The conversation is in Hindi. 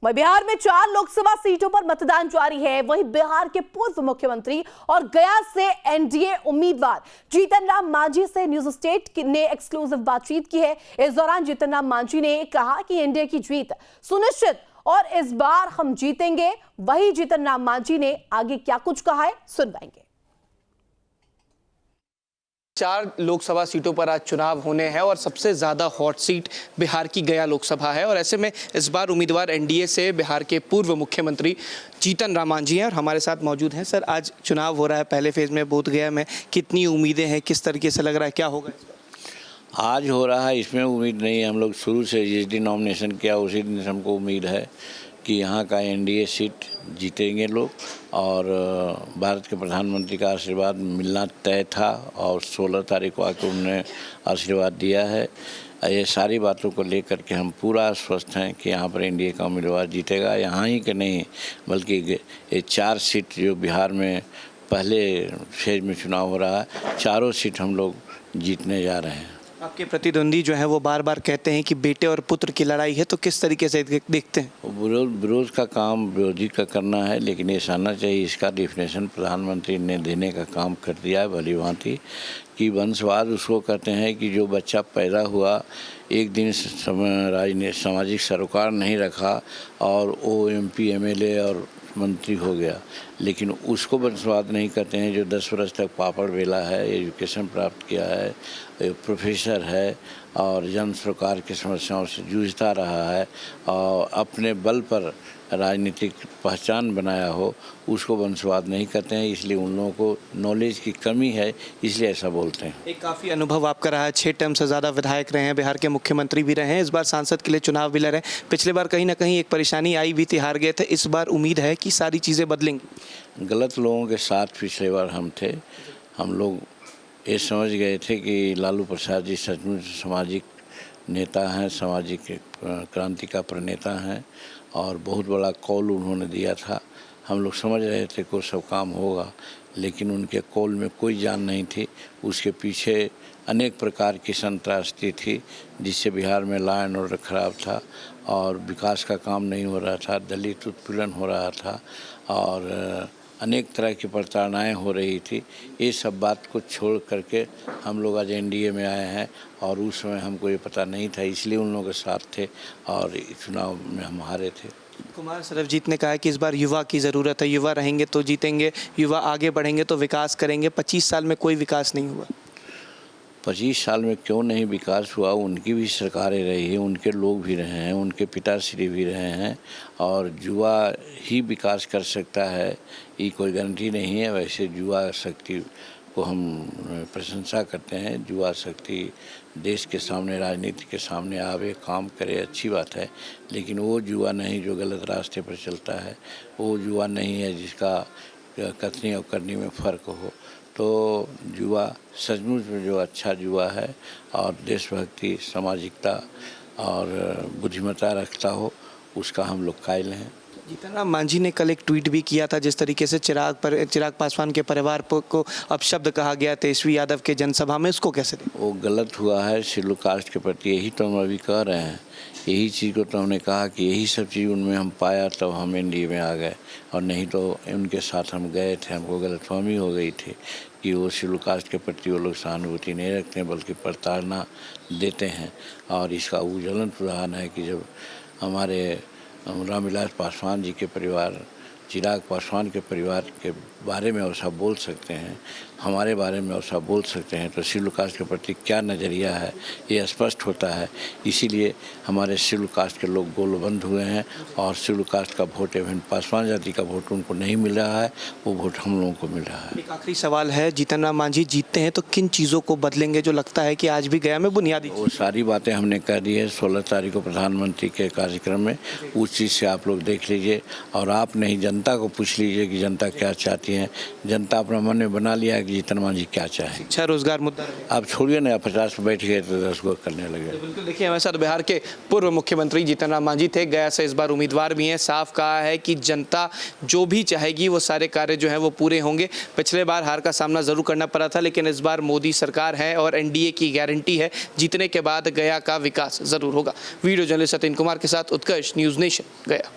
वहीं बिहार में 4 लोकसभा सीटों पर मतदान जारी है। वहीं बिहार के पूर्व मुख्यमंत्री और गया से एनडीए उम्मीदवार जीतन राम मांझी से न्यूज स्टेट ने एक्सक्लूसिव बातचीत की है। इस दौरान जीतन राम मांझी ने कहा कि एनडीए की जीत सुनिश्चित और इस बार हम जीतेंगे। वही जीतन राम मांझी ने आगे क्या कुछ कहा है, सुनवाएंगे। 4 लोकसभा सीटों पर आज चुनाव होने हैं और सबसे ज़्यादा हॉट सीट बिहार की गया लोकसभा है और ऐसे में इस बार उम्मीदवार एनडीए से बिहार के पूर्व मुख्यमंत्री जीतन राम मांझी हैं और हमारे साथ मौजूद हैं। सर, आज चुनाव हो रहा है, पहले फेज़ में बोधगया में कितनी उम्मीदें हैं, किस तरीके से लग रहा है, क्या होगा? आज हो रहा है, इसमें उम्मीद नहीं है। हम लोग शुरू से जिस दिन नॉमिनेशन किया उसी दिन हमको उम्मीद है कि यहाँ का एनडीए सीट जीतेंगे लोग और भारत के प्रधानमंत्री का आशीर्वाद मिलना तय था और 16 तारीख को आकर उन्होंने आशीर्वाद दिया है। ये सारी बातों को लेकर के हम पूरा आश्वस्त हैं कि यहाँ पर एनडीए का उम्मीदवार जीतेगा। यहाँ ही के नहीं बल्कि ये 4 सीट जो बिहार में पहले फेज में चुनाव हो रहा है, चारों सीट हम लोग जीतने जा रहे हैं। आपके प्रतिद्वंदी जो है वो बार बार कहते हैं कि बेटे और पुत्र की लड़ाई है, तो किस तरीके से देखते हैं? विरोध का काम विरोधी का करना है, लेकिन ये समझना चाहिए इसका डिफिनेशन प्रधानमंत्री ने देने का काम कर दिया है भली भांति कि वंशवाद उसको कहते हैं कि जो बच्चा पैदा हुआ एक दिन सामाजिक सरोकार नहीं रखा और वो एमपी एमएलए और मंत्री हो गया, लेकिन उसको वंशवाद नहीं कहते हैं। जो 10 वर्ष तक पापड़ बेला है, एजुकेशन प्राप्त किया है, प्रोफेसर है और जन सरकार की समस्याओं से जूझता रहा है और अपने बल पर राजनीतिक पहचान बनाया हो, उसको वंशवाद नहीं कहते हैं। इसलिए उन लोगों को नॉलेज की कमी है, इसलिए ऐसा बोलते हैं। एक काफ़ी अनुभव आपका रहा है, 6 टर्म से ज़्यादा विधायक रहे हैं, बिहार के मुख्यमंत्री भी रहे हैं, इस बार सांसद के लिए चुनाव भी लड़ रहे हैं। पिछले बार कहीं ना कहीं एक परेशानी आई भी थी, हार गए थे। इस बार उम्मीद है कि सारी चीज़ें बदलेंगी? गलत लोगों के साथ पिछले बार हम थे। हम लोग ये समझ गए थे कि लालू प्रसाद जी सचमुच सामाजिक नेता हैं, सामाजिक क्रांति का प्रणेता हैं और बहुत बड़ा कॉल उन्होंने दिया था। हम लोग समझ रहे थे कि वो सब काम होगा, लेकिन उनके कॉल में कोई जान नहीं थी। उसके पीछे अनेक प्रकार की संत्रास्ती थी, जिससे बिहार में लॉ एंड ऑर्डर खराब था और विकास का काम नहीं हो रहा था, दलित उत्पीड़न हो रहा था और अनेक तरह की प्रताड़नाएँ हो रही थी। ये सब बात को छोड़ करके हम लोग आज एनडीए में आए हैं और उस समय हमको ये पता नहीं था, इसलिए उन लोगों के साथ थे और चुनाव में हम हारे थे। कुमार सर्वजीत ने कहा कि इस बार युवा की ज़रूरत है, युवा रहेंगे तो जीतेंगे, युवा आगे बढ़ेंगे तो विकास करेंगे। 25 साल में कोई विकास नहीं हुआ। 25 साल में क्यों नहीं विकास हुआ? उनकी भी सरकारें रही है, उनके लोग भी रहे हैं, उनके पिताश्री भी रहे हैं और युवा ही विकास कर सकता है, ये कोई गारंटी नहीं है। वैसे युवा शक्ति को हम प्रशंसा करते हैं। युवा शक्ति देश के सामने, राजनीति के सामने आवे, काम करे, अच्छी बात है, लेकिन वो युवा नहीं जो गलत रास्ते पर चलता है, वो युवा नहीं है जिसका कथनी और करनी में फ़र्क हो। तो युवा सचमुच में जो अच्छा युवा है और देशभक्ति, सामाजिकता और बुद्धिमत्ता रखता हो, उसका हम लोग कायल हैं। जीतन राम मांझी ने कल एक ट्वीट भी किया था जिस तरीके से चिराग पासवान के परिवार को अपशब्द कहा गया तेजस्वी यादव के जनसभा में, उसको कैसे दें? वो गलत हुआ है शेड्यूल कास्ट के प्रति, यही तो हम अभी कह रहे हैं। यही चीज़ को तो हमने कहा कि यही सब चीज़ उनमें हम पाया तब हम एनडीए में आ गए, और नहीं तो उनके साथ हम गए थे, हमको गलतफहमी हो गई थी कि वो शेड्यूल कास्ट के प्रति वो लोग सहानुभूति नहीं रखते हैं बल्कि प्रताड़ना देते हैं। और इसका ज्वलंत उदाहरण है कि जब हमारे रामविलास पासवान जी के परिवार, चिराग पासवान के परिवार के बारे में ऐसा बोल सकते हैं, हमारे बारे में ऐसा बोल सकते हैं, तो शेड्यूल कास्ट के प्रति क्या नज़रिया है ये स्पष्ट होता है। इसीलिए हमारे शेड्यूल कास्ट के लोग गोलबंद हुए हैं और शेड्यूल कास्ट का वोट एवं पासवान जाति का वोट उनको नहीं मिल रहा है, वो वोट हम लोगों को मिल रहा है। एक आखिरी सवाल है, जीतन राम मांझी जीतते हैं तो किन चीज़ों को बदलेंगे जो लगता है कि आज भी गया में बुनियादी? वो सारी बातें हमने कह दी है 16 तारीख को प्रधानमंत्री के कार्यक्रम में, उस चीज़ से आप लोग देख लीजिए और आप नहीं जनता को पूछ लीजिए कि जनता क्या चाहती है। जनता अपना मन में बना लिया है कि जीतन मांझी क्या चाहे। शिक्षा रोजगार मुद्दा आप छोड़िए ना, 50 पे बैठ गए तो 10 गो करने लगे। बिल्कुल, देखिए हमारे साथ बिहार के पूर्व मुख्यमंत्री जीतन राम मांझी थे, गया से इस बार उम्मीदवार भी हैं। साफ कहा है कि जनता जो भी चाहेगी वो सारे कार्य जो है वो पूरे होंगे। पिछले बार हार का सामना जरूर करना पड़ा था, लेकिन इस बार मोदी सरकार है और एनडीए की गारंटी है, जीतने के बाद गया का विकास जरूर होगा। वीडियो जर्नलिस्ट सतीन कुमार के साथ उत्कर्ष, न्यूज़ नेशन, गया।